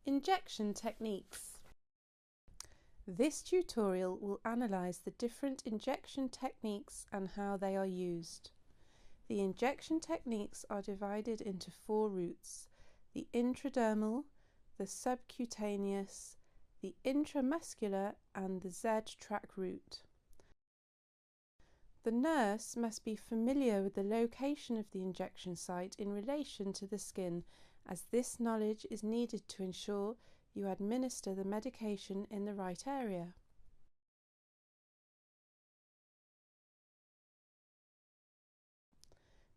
Injection techniques. This tutorial will analyse the different injection techniques and how they are used. The injection techniques are divided into 4 routes: the intradermal, the subcutaneous, the intramuscular and the Z-track route. The nurse must be familiar with the location of the injection site in relation to the skin, as this knowledge is needed to ensure you administer the medication in the right area.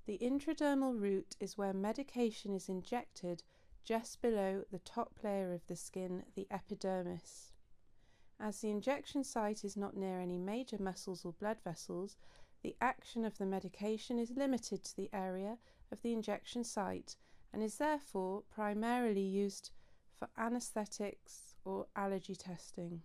The intradermal route is where medication is injected just below the top layer of the skin, the epidermis. As the injection site is not near any major muscles or blood vessels, the action of the medication is limited to the area of the injection site and is therefore primarily used for anaesthetics or allergy testing.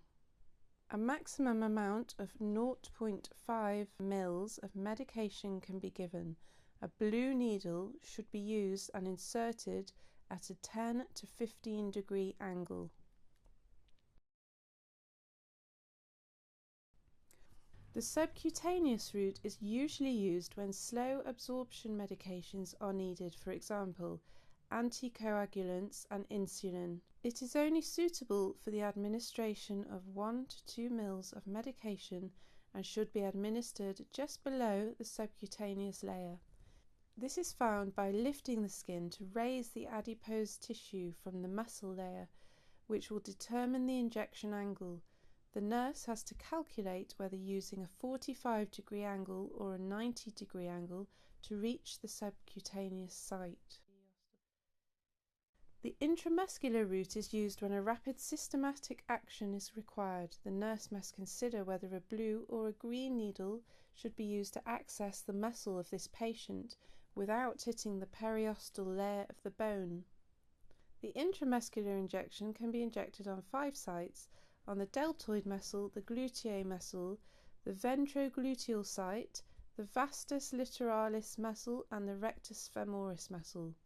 A maximum amount of 0.5 mL of medication can be given. A blue needle should be used and inserted at a 10 to 15 degree angle. The subcutaneous route is usually used when slow absorption medications are needed, for example, anticoagulants and insulin. It is only suitable for the administration of 1 to 2 mL of medication and should be administered just below the subcutaneous layer. This is found by lifting the skin to raise the adipose tissue from the muscle layer, which will determine the injection angle. The nurse has to calculate whether using a 45 degree angle or a 90 degree angle to reach the subcutaneous site. The intramuscular route is used when a rapid systematic action is required. The nurse must consider whether a blue or a green needle should be used to access the muscle of this patient without hitting the periostal layer of the bone. The intramuscular injection can be injected on 5 sites: on the deltoid muscle, the gluteal muscle, the ventrogluteal site, the vastus littoralis muscle and the rectus femoris muscle.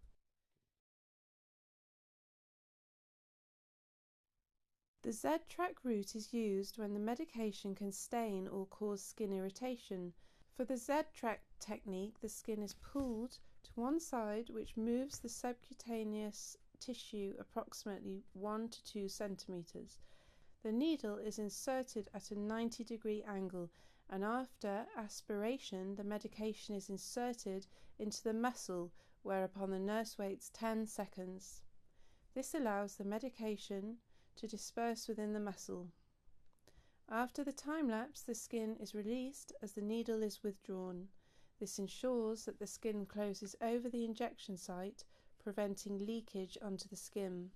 The Z-track route is used when the medication can stain or cause skin irritation. For the Z-track technique, the skin is pulled to one side, which moves the subcutaneous tissue approximately 1 to 2 centimeters. The needle is inserted at a 90 degree angle, and after aspiration the medication is inserted into the muscle, whereupon the nurse waits 10 seconds. This allows the medication to disperse within the muscle. After the time lapse, the skin is released as the needle is withdrawn. This ensures that the skin closes over the injection site, preventing leakage onto the skin.